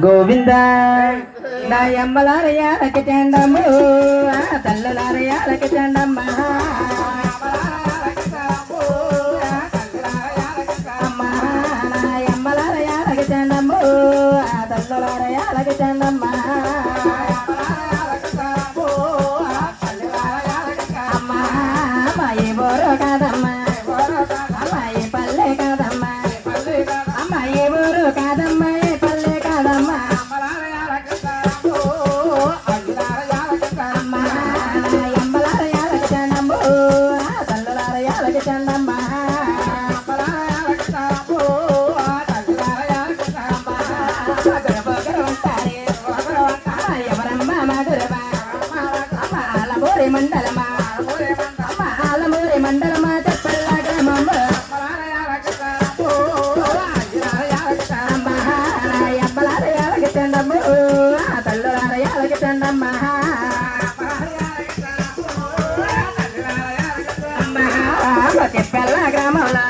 గోవింద నా ఎమ్మలారయాలకి చెండము తల్లులారయాలకి చెండమ్మ అమ్మ నా ఎమ్మలారయాలకి చెండము తల్లులారయాలకి చెండమ్మ అమ్మ అమ్మాయి బోరు కాదమ్మ అమ్మాయి పల్లె కాదమ్మ అమ్మాయి బోరు కాదమ్మ మండలమా ఆలమూరి మండలమా చెప్పల్లా గ్రామమ్మ అమ్మలారయాలకి చెండమ్మ తల్లులారయాలకి చెండమ్మ చెప్పల్లా గ్రామంలో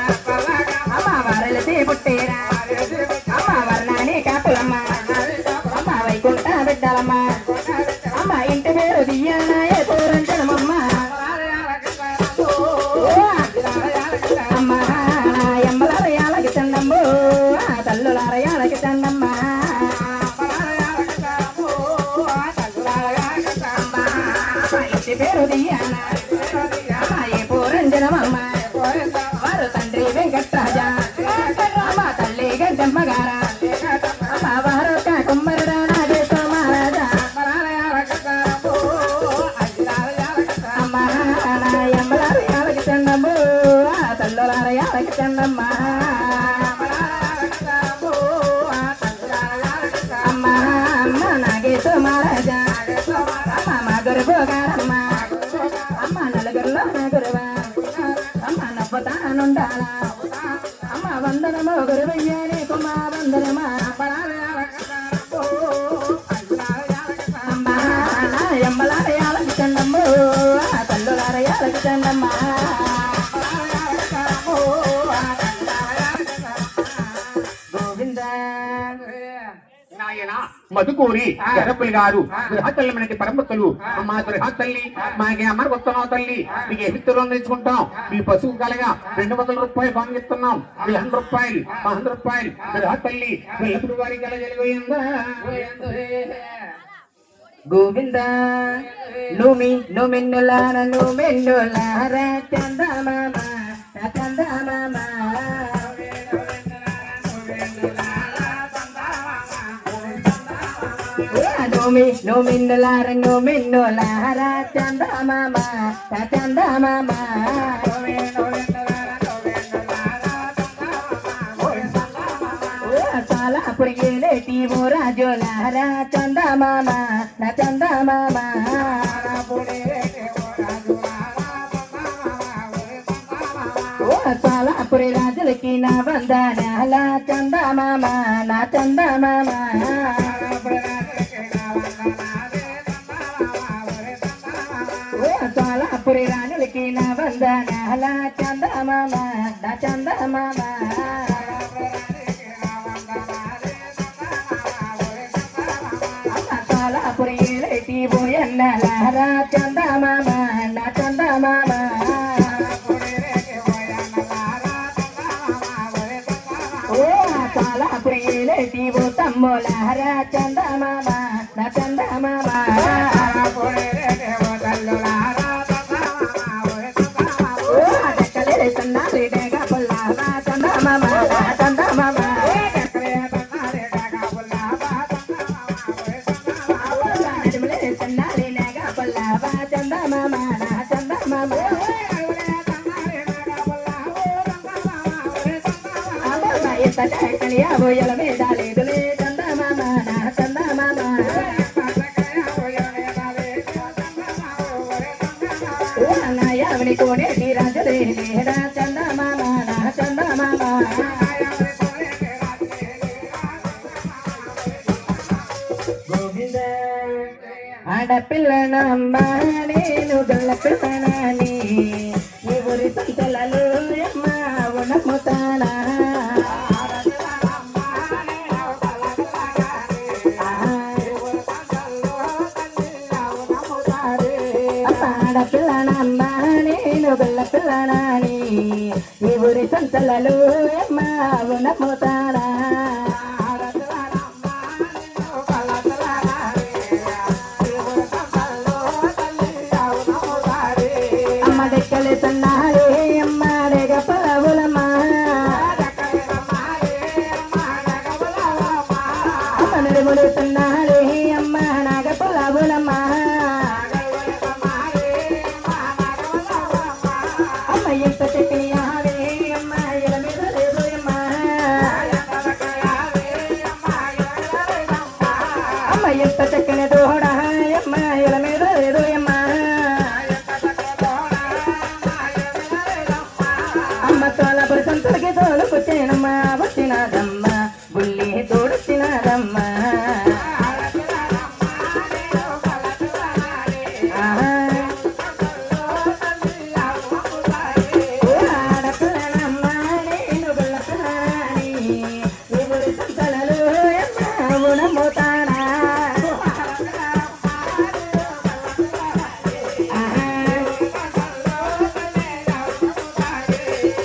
అమ్మ వారలితే పుట్టేరా అమ్మ వర్ణాన్ని కాపులమ్మ అమ్మ వైకుంఠ బిడ్డలమ్మ అమ్మ ఇంటి పేరు దియ్యానాయ పూరంచనమమ్మ అమ్మ ఎమ్మలారయాలకి చెండమ్మ తల్లులారయాలకి చెండమ్మ ఇంటి పేరు దియ్యానా అమ్మాయి పూరంజనమమ్మ వారు తండ్రి వెంకట్రాజా అమ్మ తల్లి గడ్డమ్మ గారా అమ్మ వారు కుమ్మరుడా నాగేశ్వర మహారాజా అమ్మ నా ఎమ్మలారయాలకి చెండమ్మ తల్లులారయాలకి చెండమ్మ అమ్మ అమ్మ నాగేశ్వర మహారాజా అమ్మ మా గురువు గారమ్మ అమ్మ నలుగురులో నా గురువా అమ్మ నవ్వుతానుండాలా అమ్మ వందనమో గురువయ్యాని కుమా వందనమా అమ్మ నా ఎమ్మలారయాలకి చెండమ్మ తల్లులారయాలకి చెండమ్మ గోవింద మధుకూరి గరపులు గారు గృహతల్లి మనకి పరమతులు మా గృహతల్లి మాకి అమ్మ వస్తున్నావు తల్లి మీకు ఎత్తులు అందించుకుంటాం మీ పశువు కలగా 200 రూపాయలు పంగిస్తున్నాం 100 రూపాయలు 100 రూపాయలు గృహతల్లి ఎప్పుడు వారికి ఎలా జరిగిపోయిందా గోవింద నుమిన్నులార చందమామ చందమామ నుమిన్నులార చందమామ చందమామ సాలాపురి ఏలేటి ఓ రాజులారా చందమామ నా చందమామ సాలాపురి రాజులకి నా వందనాల చందమామ నా చందమామ సాలాపురి రాజులకి నా వందనాల చందమామ నా చందమామ సాలాపురి ఏలేటి పోయన్నలారా చందమామ నా చందమామ సాలాపురి ఏలేటి ఓ తమ్ములారా చందమామ నా చందమామ బోయల మీద లేదులే చందమామ నా చందమామ నాయవని కోనేటి రాజులే లేడా చందమామ నా చందమామ గోవింద ఆడపిల్లనమ్మ నేను గల్ల పిల్లనని పిల్లనమ్మ నేను గొల్ల పిల్లనాని ఈ ఊరి సంతలలో అమ్మ నమ్ముతానా అమ్మ దెక్కలే సన్నాలే అమ్మ డెగ పొలవులమ్మ అమ్మ నడుములు సన్నాలే అమ్మ నాగ పొలవులమ్మ అమ్మ ఎంత చెక్కియావే అమ్మ ఇల మీద లేదు అమ్మ అమ్మ ఎంత చెక్కని దోడా అమ్మ ఇల మీద లేదు అమ్మ అమ్మ తోల పురుషంతులకి తోలు పుచ్చినమ్మ వచ్చినదమ్మ బుల్లి తోడుచ్చినదమ్మ ఆడపిల్లనమ్మ నేను గొల్ల పిల్లని ఈ ఊరి సంతలలో అమ్మ నమ్ముతానా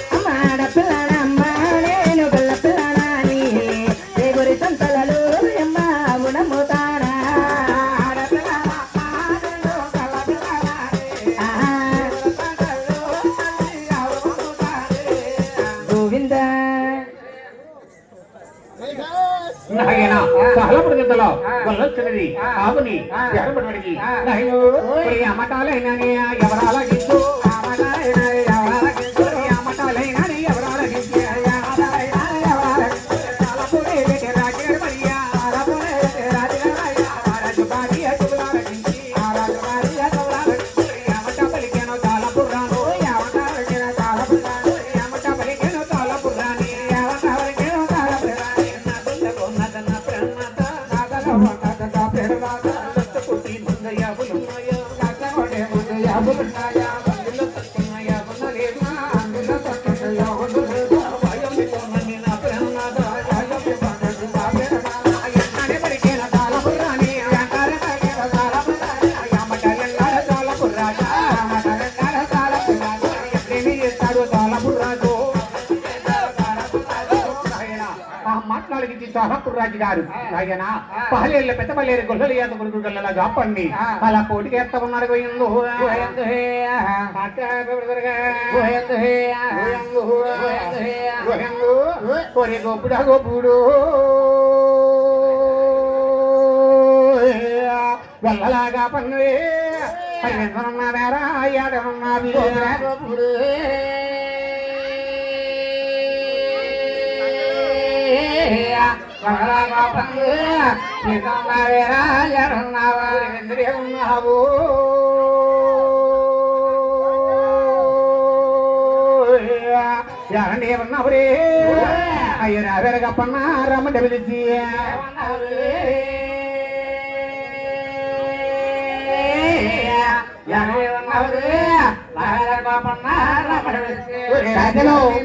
అమ్మ ఆడపిల్లనమ్మ నేను గొల్ల పిల్లనాని ఈ ఊరి సంతలలో అమ్మ నమ్ముతానా గోవింద నాయనా సహలపుడు గింతలో గొల్లొచ్చినది ఆవుని ఎరబడికి నాయనో అమ్మటాలైనా ఎవరాల గింజు అమ్మటాలైనా ఎవరాల గింజు అమ్మటాలైనా ఎవరాల గింజు మాట్లాడికి సహపురు రాజు గారు ఆయన పహలేళ్ళ పెద్ద పల్లేరు గొల్లలు ఏత కొడుకు గొల్లలా కాపండి అలా పోటీకి ఎత్త ఉన్నాడు గోయిందు ఒరే గోపుడా గోపుడు గొల్లలాగా పన్నువే ఎంతనున్నా వేరా ఏడనున్నా గోపుడు ఉన్నావు ఎరండి ఏమన్నావురే అయ్యో నావేరగప్పన్నా రమ్మంటే పిలిచి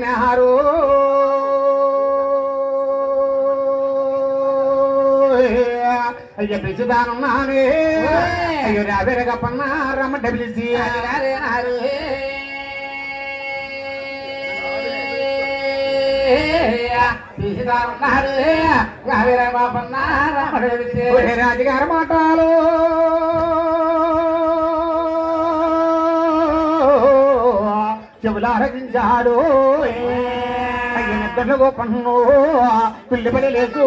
నెహారు అయ్య పిలిచిదానున్నానే అయ్యో నావేరగప్పన్నా రమ్మంటే పిలిచి రాజుగారి మాటలు చెవులారగించాడు అయ్య నిద్రలో పన్ను పిల్లి పడి లేదు